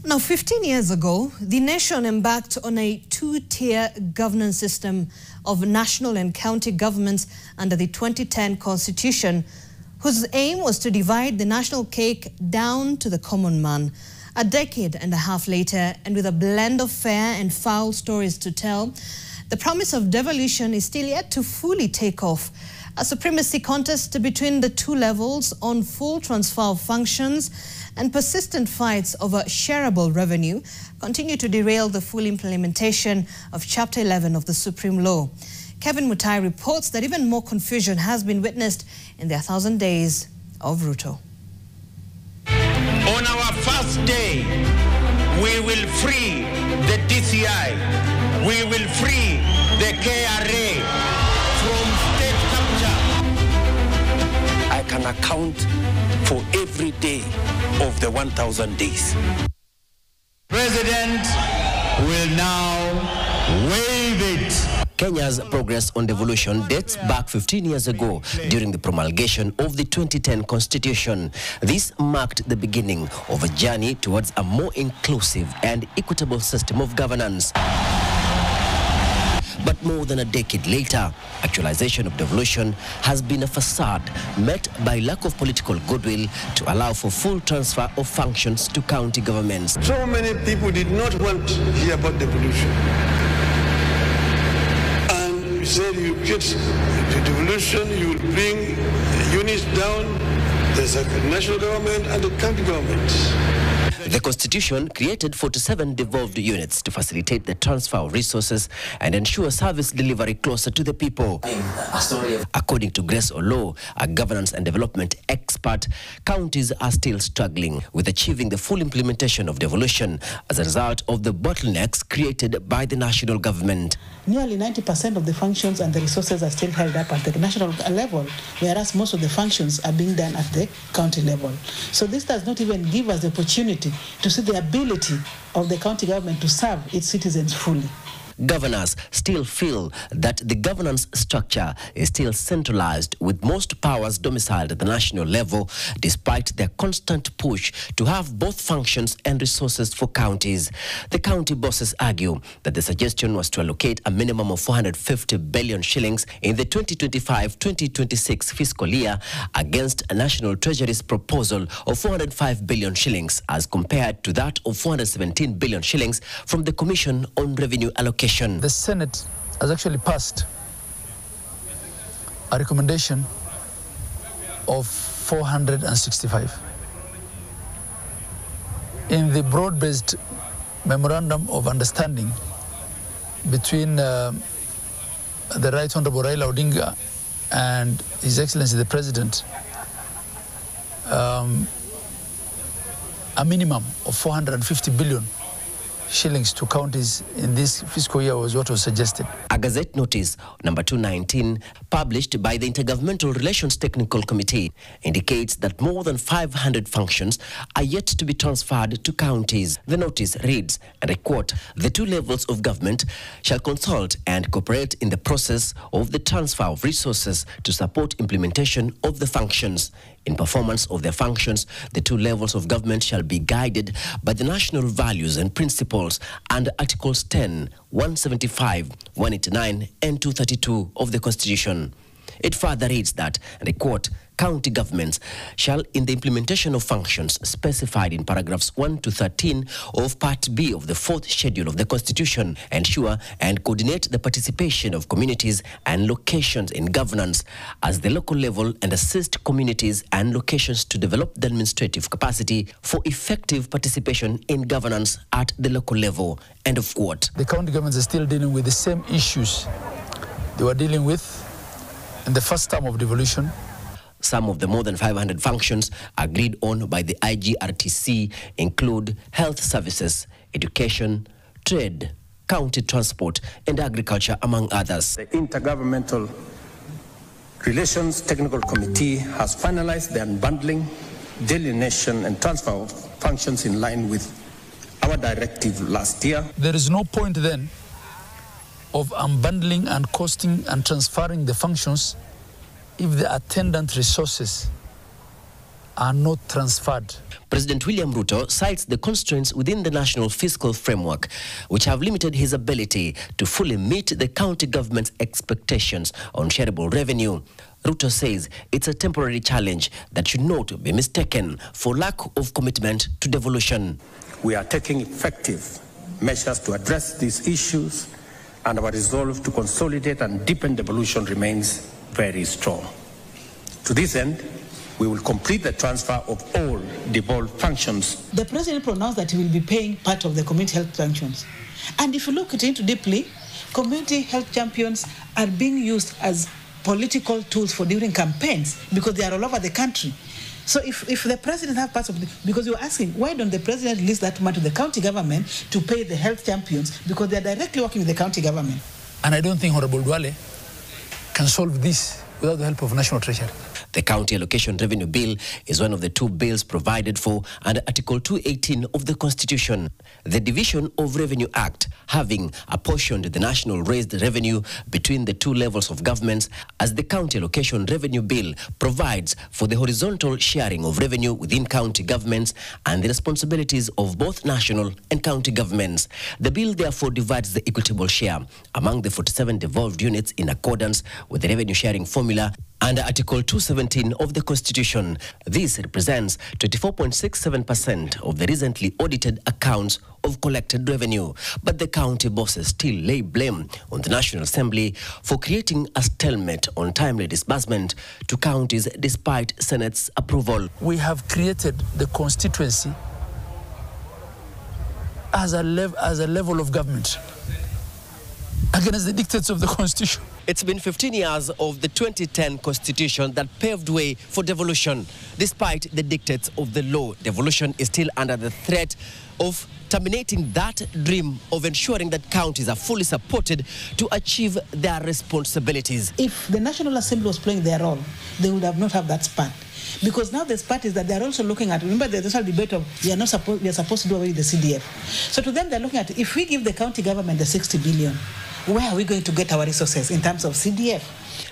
Now, 15 years ago, the nation embarked on a two-tier governance system of national and county governments under the 2010 Constitution, whose aim was to divide the national cake down to the common man. A decade and a half later, and with a blend of fair and foul stories to tell, the promise of devolution is still yet to fully take off. A supremacy contest between the two levels on full transfer of functions and persistent fights over shareable revenue continue to derail the full implementation of Chapter 11 of the Supreme Law. Kevin Mutai reports that even more confusion has been witnessed in their 1,000 days of Ruto. On our first day, we will free the DCI, we will free the KRA from state capture. I can account for every day of the 1,000 days. President will now waive it. Kenya's progress on devolution dates back 15 years ago during the promulgation of the 2010 Constitution. This marked the beginning of a journey towards a more inclusive and equitable system of governance. But more than a decade later, actualization of devolution has been a facade met by lack of political goodwill to allow for full transfer of functions to county governments. So many people did not want to hear about devolution. And we said you get the devolution, you will bring units down. There's a national government and a county government. The Constitution created 47 devolved units to facilitate the transfer of resources and ensure service delivery closer to the people. According to Grace Olo, a governance and development expert, counties are still struggling with achieving the full implementation of devolution as a result of the bottlenecks created by the national government. Nearly 90% of the functions and the resources are still held up at the national level, whereas most of the functions are being done at the county level. So this does not even give us the opportunity to see the ability of the county government to serve its citizens fully. Governors still feel that the governance structure is still centralized, with most powers domiciled at the national level, despite their constant push to have both functions and resources for counties. The county bosses argue that the suggestion was to allocate a minimum of 450 billion shillings in the 2025-2026 fiscal year against a National Treasury's proposal of 405 billion shillings as compared to that of 417 billion shillings from the Commission on Revenue Allocation. The Senate has actually passed a recommendation of 465. In the broad-based memorandum of understanding between the Right Honorable Raila Odinga and His Excellency the President, a minimum of 450 billion shillings to counties in this fiscal year was what was suggested. A Gazette notice number 219, published by the Intergovernmental Relations Technical Committee, indicates that more than 500 functions are yet to be transferred to counties. The notice reads, and I quote, "The two levels of government shall consult and cooperate in the process of the transfer of resources to support implementation of the functions. In performance of their functions, the two levels of government shall be guided by the national values and principles under Articles 10, 175, 189, and 232 of the Constitution." It further reads that, and I quote, "County governments shall, in the implementation of functions specified in paragraphs 1 to 13 of Part B of the 4th Schedule of the Constitution, ensure and coordinate the participation of communities and locations in governance as the local level and assist communities and locations to develop the administrative capacity for effective participation in governance at the local level." End of quote. The county governments are still dealing with the same issues they were dealing with in the first term of devolution. Some of the more than 500 functions agreed on by the IGRTC include health services, education, trade, county transport, and agriculture, among others. The Intergovernmental Relations Technical Committee has finalized the unbundling, delineation, and transfer of functions in line with our directive last year. There is no point then of unbundling and costing and transferring the functions if the attendant resources are not transferred. President William Ruto cites the constraints within the national fiscal framework, which have limited his ability to fully meet the county government's expectations on shareable revenue. Ruto says it's a temporary challenge that should not be mistaken for lack of commitment to devolution. We are taking effective measures to address these issues, and our resolve to consolidate and deepen devolution remains very strong. To this end, we will complete the transfer of all devolved functions. The president pronounced that he will be paying part of the community health functions. And if you look into deeply, community health champions are being used as political tools for during campaigns because they are all over the country. So if the president has parts of the, because you're asking, why don't the president release that money to the county government to pay the health champions, because they're directly working with the county government. And I don't think Honorable Duale can solve this without the help of National Treasury. The County Allocation Revenue Bill is one of the two bills provided for under Article 218 of the Constitution. The Division of Revenue Act, having apportioned the national raised revenue between the two levels of governments, as the County Allocation Revenue Bill provides for the horizontal sharing of revenue within county governments and the responsibilities of both national and county governments. The bill therefore divides the equitable share among the 47 devolved units in accordance with the revenue sharing formula under Article 217 of the Constitution. This represents 24.67% of the recently audited accounts of collected revenue. But the county bosses still lay blame on the National Assembly for creating a stalemate on timely disbursement to counties despite Senate's approval. We have created the constituency as a level of government against the dictates of the Constitution. It's been 15 years of the 2010 Constitution that paved way for devolution. Despite the dictates of the law, devolution is still under the threat of terminating that dream of ensuring that counties are fully supported to achieve their responsibilities. If the National Assembly was playing their role, they would have not have that spat. Because now the spat is that they're also looking at, remember the social debate of we are supposed to do away with the CDF. So to them they're looking at, if we give the county government the 60 billion, where are we going to get our resources in terms of CDF?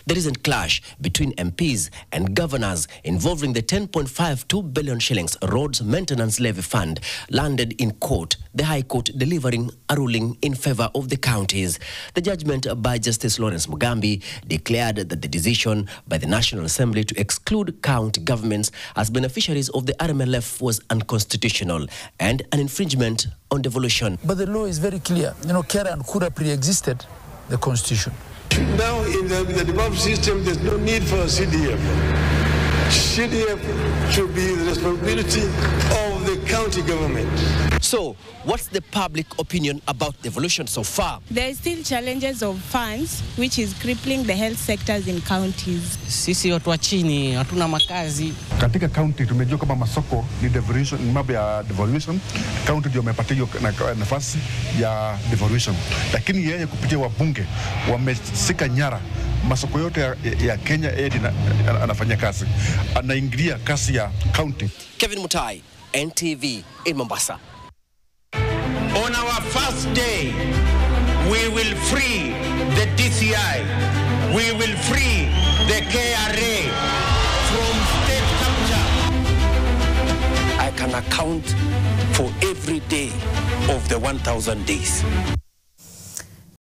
The recent clash between MPs and governors involving the 10.52 billion shillings roads maintenance levy fund landed in court, the High Court delivering a ruling in favor of the counties. The judgment by Justice Lawrence Mugambi declared that the decision by the National Assembly to exclude county governments as beneficiaries of the RMLF was unconstitutional and an infringement on devolution. But the law is very clear. You know, Kera and Kura pre-existed the Constitution. Now, in the devolved system, there's no need for a CDF. CDF should be the responsibility of the county government. So, what's the public opinion about devolution so far? There are still challenges of funds, which is crippling the health sectors in counties. Sisi watu wa chini hatuna makazi. Katika county tumejua kama masoko ni devolution, ni mambo ya devolution. County ndio wamepata hiyo nafasi ya devolution. Lakini yeye kupitia wabunge wamesika nyara masoko yote ya Kenya anafanya kazi. Anaingilia kasi ya county. Kevin Mutai, NTV in Mombasa. On our first day, we will free the DCI. We will free the KRA from state capture. I can account for every day of the 1,000 days.